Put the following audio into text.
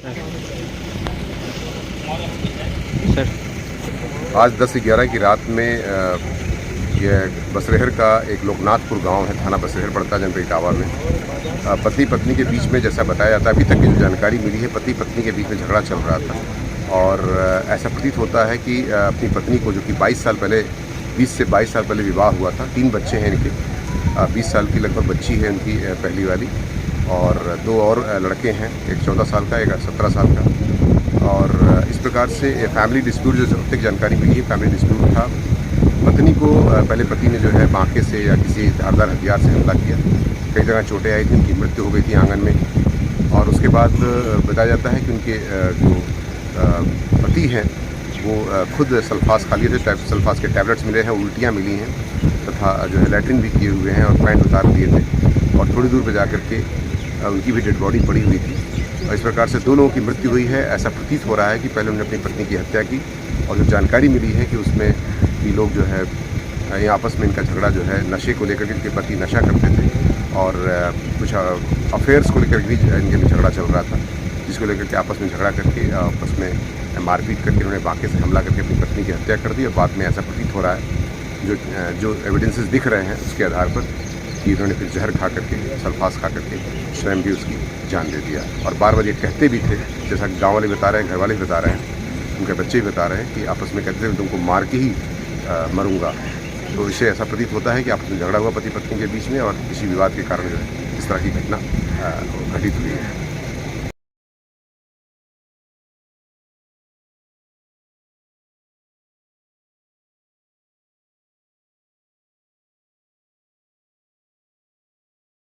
Sir आज 10-11 की रात में यह बसरेहर का एक लोकनाथपुर गांव है, थाना बसरेहर पड़ता है, जनपद इटावा में। पति पत्नी के बीच में, जैसा बताया जाता है, अभी तक की जो जानकारी मिली है, पति पत्नी के बीच में झगड़ा चल रहा था और ऐसा प्रतीत होता है कि अपनी पत्नी को, जो कि 22 साल पहले 20 से 22 साल पहले विवाह हुआ था, 3 बच्चे हैं इनके, 20 साल की लगभग बच्ची है उनकी पहली वाली, और 2 और लड़के हैं, एक 14 साल का, एक 17 साल का। और इस प्रकार से फैमिली डिस्प्यूट, जो अब तक जानकारी मिली है, फैमिली डिस्प्यूट था। पत्नी को पहले पति ने जो है बांके से या किसी धारदार हथियार से हमला किया, कई जगह चोटें आई थी, उनकी मृत्यु हो गई थी आंगन में। और उसके बाद बताया जाता है कि उनके जो पति हैं वो खुद सल्फास खा लिए थे, सल्फास के टैबलेट्स मिले हैं, उल्टियाँ मिली हैं, तथा जो है लैट्रिन भी किए हुए हैं और पैंट उतार दिए थे, और थोड़ी दूर पर जा कर के उनकी भी डेड बॉडी पड़ी हुई थी। और इस प्रकार से 2 लोगों की मृत्यु हुई है। ऐसा प्रतीत हो रहा है कि पहले उन्होंने अपनी पत्नी की हत्या की, और जो जानकारी मिली है कि उसमें भी लोग जो है ये आपस में इनका झगड़ा जो है नशे को लेकर के, इनके पति नशा करते थे और कुछ अफेयर्स को लेकर भी इनके में झगड़ा चल रहा था, जिसको लेकर के आपस में झगड़ा करके आपस में मारपीट करके उन्होंने बांके से हमला करके अपनी पत्नी की हत्या कर दी। और बाद में ऐसा प्रतीत हो रहा है, जो एविडेंसेस दिख रहे हैं उसके आधार पर, कि उन्होंने फिर जहर खा करके, सल्फास खा करके स्वयं भी उसकी जान दे दिया। और बार-बार ये कहते भी थे, जैसा गाँव वाले बता रहे हैं, घर वाले भी बता रहे हैं, उनके बच्चे भी बता रहे हैं कि आपस में कहते थे तुमको मार के ही मरूंगा। तो इससे ऐसा प्रतीत होता है कि आपस में झगड़ा हुआ पति पत्नी के बीच में, और किसी विवाद के कारण जो है इस तरह की घटना घटित हुई है।